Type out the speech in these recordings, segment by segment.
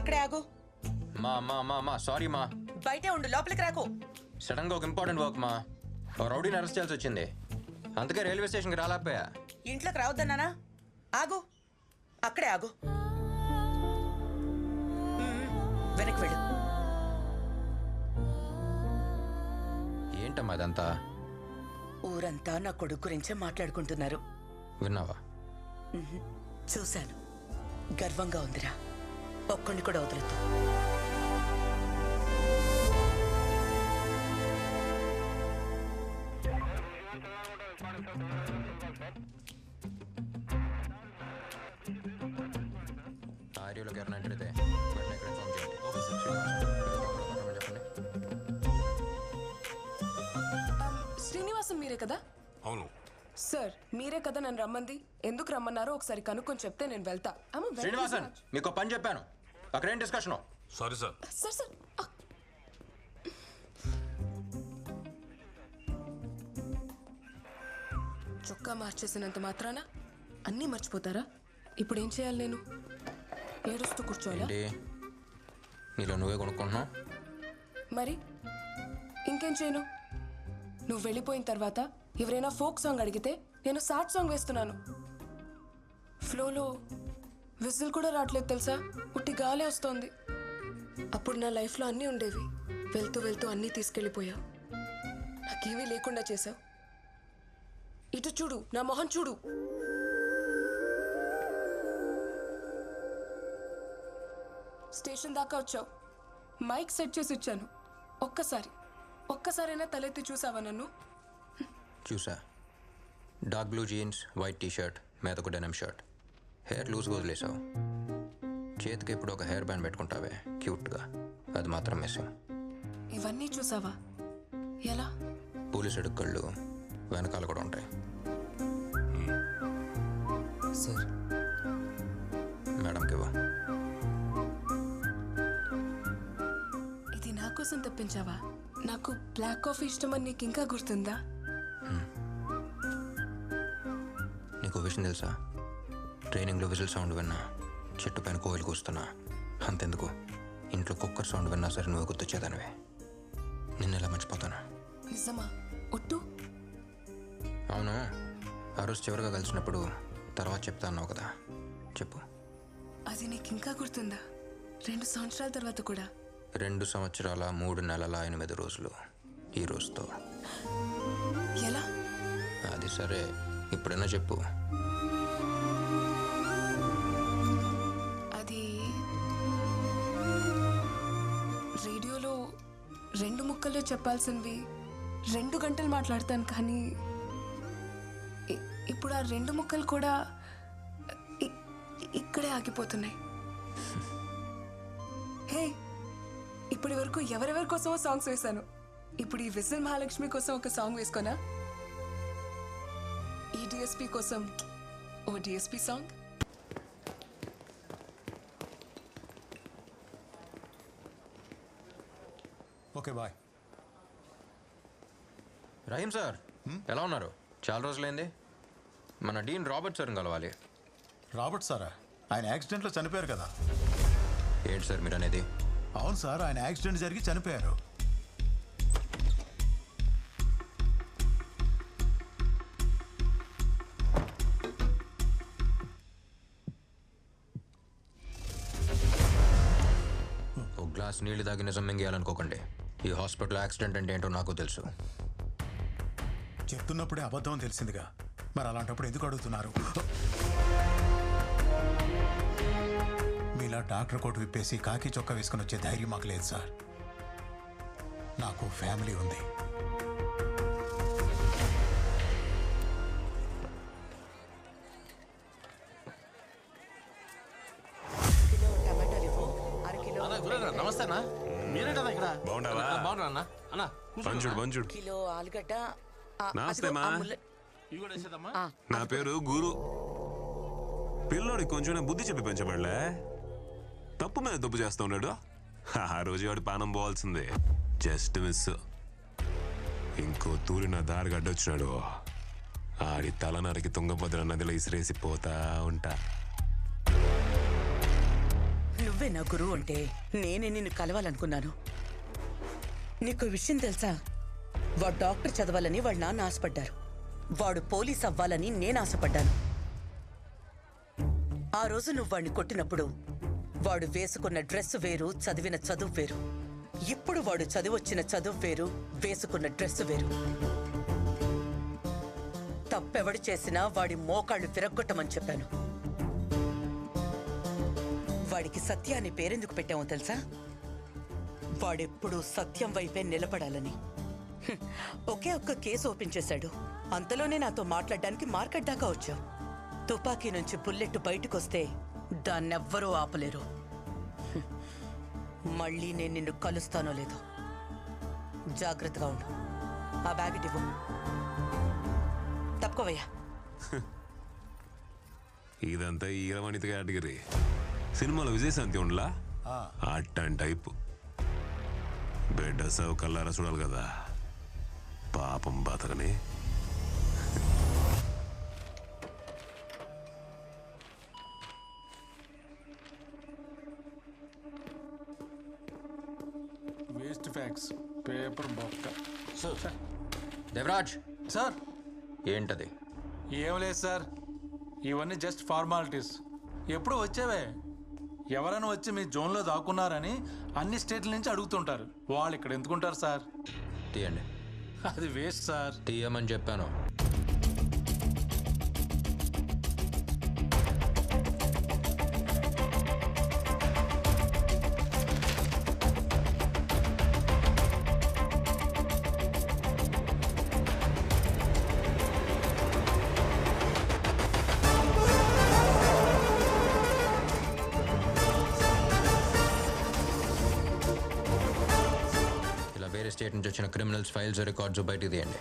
అక్కడే ఆగు. మా సారీ మా. బయటే ఉండు, లోపలికి రాకు. సడన్ గా ఒక ఇంపార్టెంట్ వర్క్ మా. ఓ రౌడీని అరెస్ట్ చేయాల్సి వచ్చింది, అందుకే రైల్వే స్టేషన్కి రాలేకపోయా. ఇంట్లోకి రావద్దన్నానా? ఆగు, అక్కడే ఆగు. వెనక్కి వెళ్ళు. ఏంటమ్మా ఇదంతా? ఊరంతా నా కొడుకు గురించే మాట్లాడుకుంటున్నారు. విన్నావా? చూశాను, గర్వంగా ఉందిరా. ఒక్కడిని కూడా వదలొద్దు. ఆర్యూలోకి ఎవరైనా ఎంటర్ అయితే వెంటనే ఇక్కడ ఇన్ఫార్మ్ చేయండి. చెప్పండి. శ్రీనివాసం మీరే కదా? అవును సార్, మీరే కదా నన్ను రమ్మంది. ఎందుకు రమ్మన్నారో ఒకసారి కనుక్కొని చెప్తే నేను వెళ్తా. శ్రీనివాసన్, మీకు పని చెప్పాను, అక్కడ ఏం discussion? Sorry sir. Sir sir చొక్కా మార్చేసినంత మాత్రాన అన్నీ మర్చిపోతారా? ఇప్పుడు ఏం చేయాలి నేను? ఏడుస్తూ కూర్చోవాలా? ఏంటి నీలో నువ్వే కొనుక్కుంటున్నావు? మరి ఇంకేం చేయను? నువ్వు వెళ్ళిపోయిన తర్వాత ఎవరైనా ఫోక్ సాంగ్ అడిగితే నేను సాడ్ సాంగ్ వేస్తున్నాను. ఫ్లోలో విజిల్ కూడా రావట్లేదు తెలుసా, ఉట్టి గాలే వస్తోంది. అప్పుడు నా లైఫ్లో అన్నీ ఉండేవి, వెళ్తూ వెళ్తూ అన్నీ తీసుకెళ్ళిపోయావు. నాకేమీ లేకుండా చేసావు. ఇటు చూడు, నా మొహం చూడు. స్టేషన్ దాకా వచ్చావు, మైక్ సెట్ చేసి ఇచ్చాను. ఒక్కసారైనా తలెత్తి చూసావా నన్ను? చూసా. Dark blue jeans, white T shirt, మీదకు డెనిమ్ షర్ట్, హెయిర్ లూజ్గా వదిలేసావు. చేతికి ఇప్పుడు ఒక హెయిర్ బ్యాండ్ పెట్టుకుంటావే క్యూట్గా, అది మాత్రం మిస్సింగ్. ఇవన్నీ చూసావా? ఎలా? పోలీసు అడుక్కళ్ళు వెనకాల కూడా ఉంటాయి. సార్, మేడంకి ఇవ్వ. ఇది నా కోసం తెప్పించావా? నాకు బ్లాక్ కాఫీ ఇష్టమని నీకు ఇంకా గుర్తుందా? నీకు విషయం తెలుసా? ట్రైనింగ్లో విజిల్ సౌండ్ విన్నా, చెట్టు పైన కోయిలు కూస్తున్నా, అంతెందుకు ఇంట్లో కుక్కర్ సౌండ్ విన్నా సరే నువ్వు గుర్తొచ్చేదానివే. నిన్న ఎలా మర్చిపోతాను? నిజమా? ఒట్టు? అవును, ఆ రోజు చివరిగా కలిసినప్పుడు తర్వాత చెప్తా అన్నావు కదా, చెప్పు. అది నీకు ఇంకా గుర్తుందా? 2 సంవత్సరాల తర్వాత కూడా. 2 సంవత్సరాల 3 నెలల 8 రోజులు ఈ రోజుతో. ఎలా? అది సరే, ఇప్పుడైనా చెప్పు. అది రేడియోలో 2 ముక్కల్లో చెప్పాల్సినవి 2 గంటలు మాట్లాడతాను, కానీ ఇప్పుడు ఆ 2 ముక్కలు కూడా ఇక్కడే ఆగిపోతున్నాయి. హే, ఇప్పటి వరకు ఎవరెవరి కోసమో సాంగ్స్ వేశాను. ఇప్పుడు ఈ విజిల్ మహాలక్ష్మి కోసం ఒక సాంగ్ వేసుకోనా? ఈ డిఎస్పీ కోసం ఓ DSP song. Okay bye. Rahim sir, ఎలా ఉన్నారు? చాలా రోజులైంది. మన డీన్ రాబర్ట్ సార్ని కలవాలి. రాబర్ట్ సారా? ఆయన యాక్సిడెంట్లో చనిపోయారు కదా. ఏంటి సార్ మీరు అనేది? అవును సార్, ఆయన యాక్సిడెంట్ జరిగి చనిపోయారు. ఒక గ్లాస్ నీళ్లు తాగి నిజం మింగేయాలనుకోకండి. ఈ హాస్పిటల్ యాక్సిడెంట్ అంటే ఏంటో నాకు తెలుసు. చెప్తున్నప్పుడే అబద్ధం తెలిసిందిగా, మరి అలాంటప్పుడు ఎందుకు అడుగుతున్నారు? మీలా డాక్టర్ కోట్ విప్పేసి కాకి చొక్కా వేసుకుని వచ్చే ధైర్యం మాకు లేదు సార్. నాకు ఫ్యామిలీ ఉంది. కిలో టమాటాలు ఇవ్వు, అరకిలో నమస్తే అన్న, మీరేటా ఇక్కడ? బాగుండావా? బాగున్నా అన్న. అన్న పంచుడు కిలో ఆలుగడ్డ. నమస్తే మా. ఇవి కూడా వేసేదమ్మా. నా పేరు గురు. పిల్లోడికి కొంచెం బుద్ధి చెప్పి పెంచబడలే, తప్పు మీద తప్పు చేస్తూ ఉన్నాడు. ఆ రోజు వాడు పానం పోవాల్సిందే, జస్ట్ మిస్. ఇంకో తూరి నా దారి గడ్డొచ్చినాడు, ఆడి తల నరికి తుంగభద్ర నదిలో ఇసిరేసి పోతా ఉంటా. నువ్వే నా గురువు అంటే నేనే నిన్ను కలవాలనుకున్నాను. నీకు విషయం తెలుసా? వాడు డాక్టర్ చదవాలని వాళ్ళ నాన్న ఆశపడ్డారు. వాడు పోలీస్ అవ్వాలని నేను ఆశపడ్డాను. ఆ రోజు నువ్వు వాడిని కొట్టినప్పుడు వాడు వేసుకున్న డ్రెస్ వేరు, చదివిన చదువు వేరు. ఇప్పుడు వాడు చదివొచ్చిన చదువు వేరు, వేసుకున్న డ్రెస్ వేరు. తప్పెవడు చేసినా వాడి మోకాళ్ళు విరగ్గొట్టమని చెప్పాను. వాడికి సత్య అనే పేరెందుకు పెట్టామో తెలుసా? వాడెప్పుడూ సత్యం వైపే నిలబడాలని. ఒకే ఒక్క కేసు ఓపెన్ చేశాడు. అంతలోనే నాతో మాట్లాడడానికి మార్కెట్ దాకా వచ్చావు. తుపాకీ నుంచి బుల్లెట్ బయటకొస్తే దాన్నెవ్వరూ ఆపలేరు. మళ్ళీ నేను నిన్ను కలుస్తానో లేదో జాగ్రత్తగా ఉండు. ఆ బ్యాగ్ ఇవ్వు. తప్పుకోవయ్యా. ఇదంతా ఈరవణిత కేటగిరీ. సినిమాలో విజయశాంతి ఉండలా అట్టని టైపు. బిడ్డ సవ్ కల్లారా చూడాలి కదా, పాపం బతకని. వేస్ట్ ఫ్యాక్స్ పేపర్ బొక్క. సార్ దేవరాజ్, సార్ ఏంటది? ఏం లేదు సార్, ఇవన్నీ జస్ట్ ఫార్మాలిటీస్. ఎప్పుడు వచ్చేవే. ఎవరైనా వచ్చి మీ జోన్లో దాక్కున్నారని అన్ని స్టేట్ల నుంచి అడుగుతుంటారు. వాళ్ళు ఇక్కడ ఎందుకుంటారు సార్? తీయండి. అది వేస్ట్ సార్. తీయమని చెప్పాను. స్టేట్ నుంచి వచ్చిన క్రిమినల్స్ ఫైల్స్, రికార్డ్స్ బయటకు తీయండి.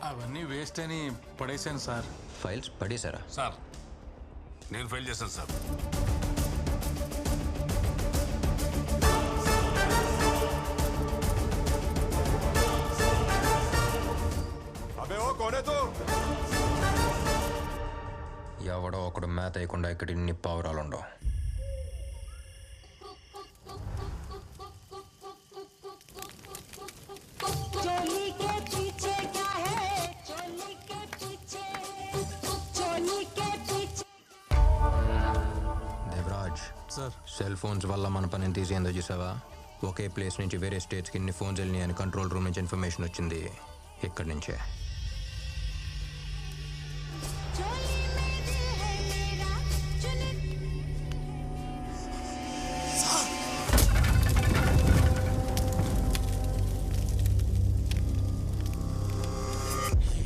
అవన్నీ వేస్ట్ అని పడేశాను సార్. ఫైల్స్ పడేశారా? సార్ నేను ఫైల్ చేశాను సార్. అబే ఓ కోనే తో. ఎవడో ఒకడు మేత వేయకుండా ఇక్కడ ఇన్ని పావురాలుండవు. సార్ సెల్ ఫోన్స్ వల్ల మన పనిని తీసేందో చూసావా? ఒకే ప్లేస్ నుంచి వేరే స్టేట్స్కి ఇన్ని ఫోన్స్ వెళ్ళినాయి అని కంట్రోల్ రూమ్ నుంచి ఇన్ఫర్మేషన్ వచ్చింది. ఇక్కడి నుంచే.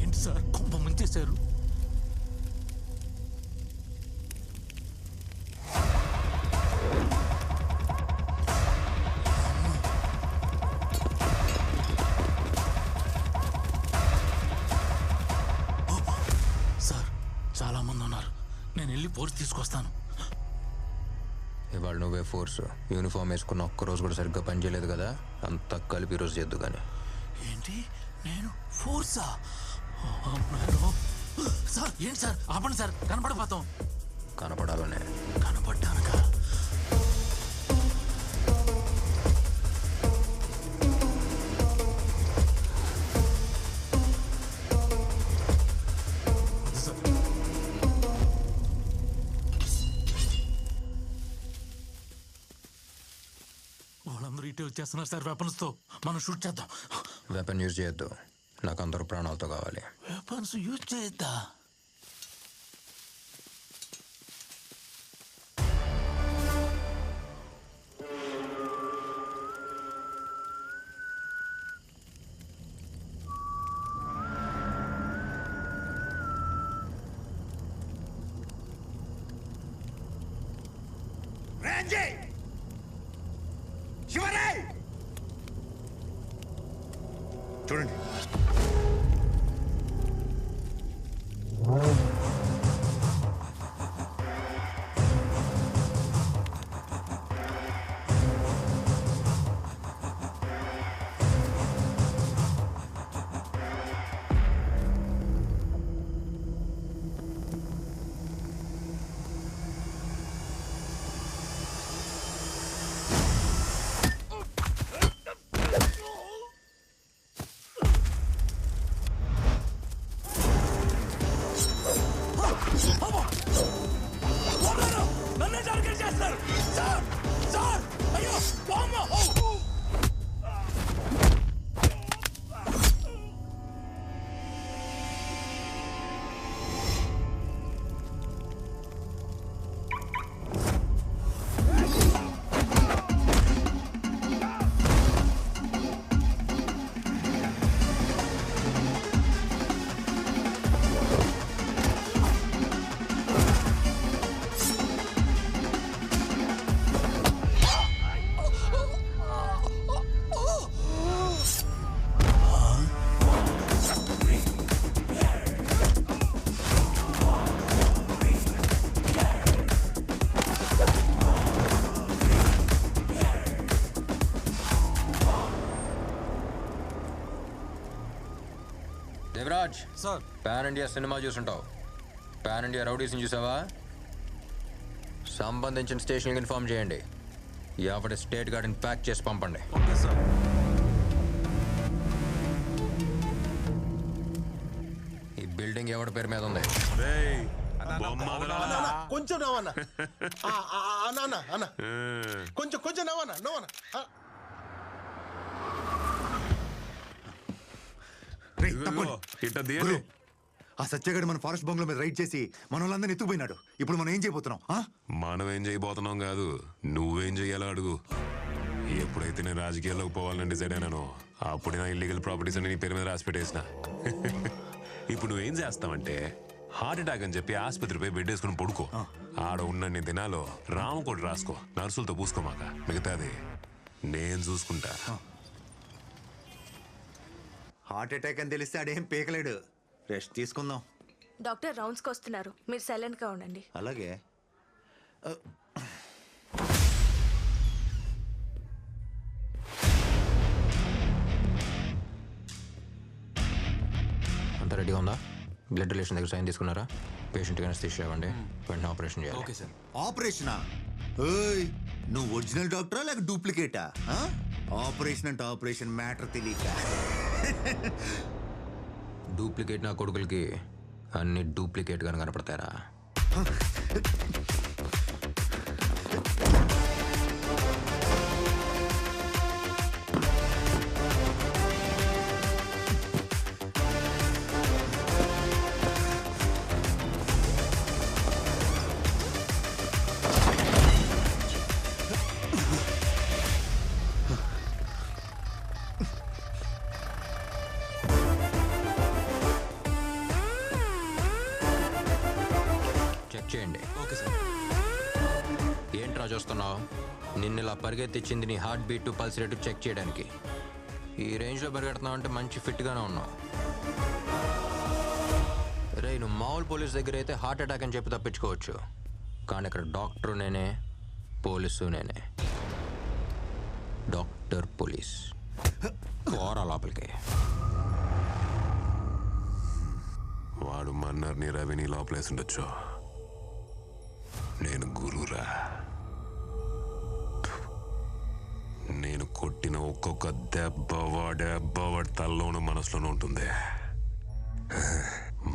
ఏంటి సార్ కొంప ముంచేశారు? చాలా మంది ఉన్నారు, నేను వెళ్ళి ఫోర్స్ తీసుకొస్తాను. ఇవాళ నువ్వే ఫోర్స్. యూనిఫామ్ వేసుకున్న ఒక్కరోజు కూడా సరిగ్గా పనిచేయలేదు కదా, అంతా కలిపి ఈరోజు చేద్దు కానీ. ఏంటి నేను ఫోర్సా? సార్ ఏంటి సార్, ఆపండి సార్, కనపడిపోతాం. కనపడాలనే. కనపడ్డానుగా. వాళ్ళందరూ ఇటే వచ్చేస్తున్నారు సార్ వెపన్స్తో. మనం షూట్ చేద్దాం. వెపన్ యూజ్ చేయొద్దు, నాకు అందరూ ప్రాణాలతో కావాలి. వెపన్స్ యూజ్ చేయొద్దా? చూడండి, Raj sir pan India cinema చూసుంటావు. పాన్ ఇండియా రౌడీస్ని చూసావా? సంబంధించిన స్టేషన్కి ఇన్ఫార్మ్ చేయండి. ఎవరి స్టేట్ గార్డ్ని ప్యాక్ చేసి పంపండి. Okay sir. ఈ బిల్డింగ్ ఎవరి పేరు మీద ఉంది? రేయ్, బొమ్మ వదలరా. కొంచెం నవ్వన్నా అన్న అన్న కొంచెం కొంచెం నవ్వన్నా నవ్వన్నా ఇదిగో, ఇట్ట తీయండి. ఆ సత్యగాడు మన ఫారెస్ట్ బంగ్లో మీద రైడ్ చేసి మన వాళ్ళందరినీ ఎత్తుకుపోయినాడు. ఇప్పుడు మనం ఏం చేయబోతున్నాం? మనం ఏం చేయబోతున్నాం కాదు, నువ్వేం చెయ్యాలో అడుగు. ఎప్పుడైతే నేను రాజకీయాల్లోకి పోవాలని డిసైడ్ అయినానో అప్పుడే నా ఇల్లీగల్ ప్రాపర్టీస్ అని నీ పేరు మీద రాసి పెట్టేసిన. ఇప్పుడు నువ్వేం చేస్తావంటే హార్ట్ అటాక్ అని చెప్పి ఆసుపత్రిపై బెడ్ వేసుకుని పడుకో. ఆడ ఉన్నన్ని దినాలు రామకోటి రాసుకో, నర్సులతో పూసుకోమాక. మిగతాది నేను చూసుకుంటా. హార్ట్ అటాక్ అని తెలిస్తే ఆడేం పీకలేడు. రెస్ట్ తీసుకుందాం. డాక్టర్ రౌండ్స్కి వస్తున్నారు, మీరు సైలెంట్గా ఉండండి. అలాగే. అంతా రెడీగా ఉందా? బ్లడ్ రిలేషన్ దగ్గర సైన్ తీసుకున్నారా? పేషెంట్ కానీ తీసేవండి, వెంటనే ఆపరేషన్ చేయాలి. Okay sir. ఆపరేషనా? ఏయ్, నువ్వు ఒరిజినల్ డాక్టరా లేక డూప్లికేటా? ఆపరేషన్ అంటే ఆపరేషన్ మ్యాటర్ తెలియక. డూప్లికేట్ నా కొడుకులకి అన్ని డూప్లికేట్గానే కనపడతారా? చెక్ చేయండి. Okay sir. ఏంట్రా చూస్తున్నావు? నిన్న ఇలా పరిగెత్తిచ్చింది నీ heart beat pulse rate check చేయడానికి. ఈ రేంజ్లో పరిగెడుతున్నావు అంటే మంచి ఫిట్గానే ఉన్నావు. రే, నువ్వు మామూలు పోలీస్ దగ్గర అయితే హార్ట్ అటాక్ అని చెప్పి తప్పించుకోవచ్చు, కానీ ఇక్కడ డాక్టర్ నేనే, పోలీసు నేనే. డాక్టర్ పోలీస్ పోరా లోపలికి. వాడు మన్నర్ని రవిని లోపలేసి ఉండొచ్చు, నేను గురురా. నేను కొట్టిన ఒక్కొక్క దెబ్బ వాడి తల్లోనూ మనసులోనూ ఉంటుంది.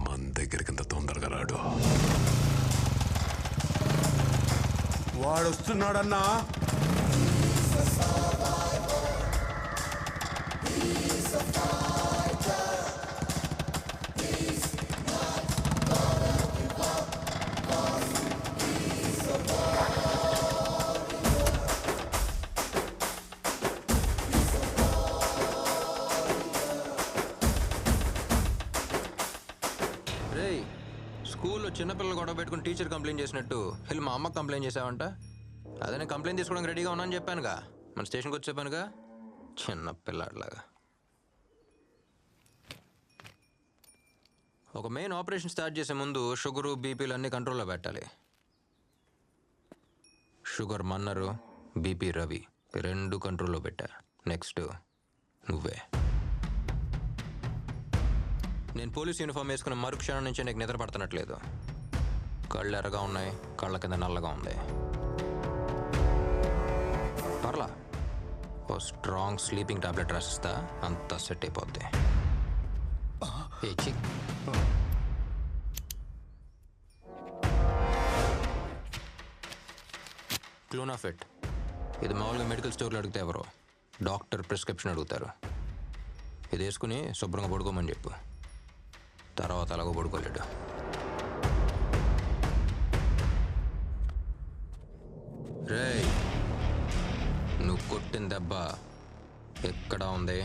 మన దగ్గరికి ఇంత తొందరగా రాడు. వాడు వస్తున్నాడన్నా. స్కూల్లో చిన్నపిల్లలు గొడవ పెట్టుకుని టీచర్ కంప్లైంట్ చేసినట్టు వెళ్ళి మా అమ్మకి కంప్లైంట్ చేసావంట. అదే నేను కంప్లైంట్ తీసుకోవడానికి రెడీగా ఉన్నాను చెప్పానుగా, మన స్టేషన్కి వచ్చి చెప్పానుగా, చిన్నపిల్లాడిలాగా. ఒక మెయిన్ ఆపరేషన్ స్టార్ట్ చేసే ముందు షుగరు బీపీలు అన్నీ కంట్రోల్లో పెట్టాలి. షుగర్ మన్నరు, బీపీ రవి రెండు కంట్రోల్లో పెట్టా. నెక్స్ట్ నువ్వే. నేను పోలీస్ యూనిఫామ్ వేసుకున్న మరుక్షణం నుంచి నీకు నిద్ర పడుతున్నట్లేదు. కళ్ళు ఎర్రగా ఉన్నాయి, కళ్ళ కింద నల్లగా ఉంది. పర్లా, ఓ స్ట్రాంగ్ స్లీపింగ్ టాబ్లెట్ రాసిస్తా, అంతా సెట్ అయిపోద్ది. క్లోనాఫిట్, ఇది మామూలుగా మెడికల్ స్టోర్లో అడిగితే ఎవరో, డాక్టర్ ప్రిస్క్రిప్షన్ అడుగుతారు. ఇది వేసుకుని శుభ్రంగా పడుకోమని చెప్పు, తర్వాత అలాగో పడుకోలేడు. రేయ్, నువ్వు కొట్టిన దెబ్బ ఎక్కడా ఉంది?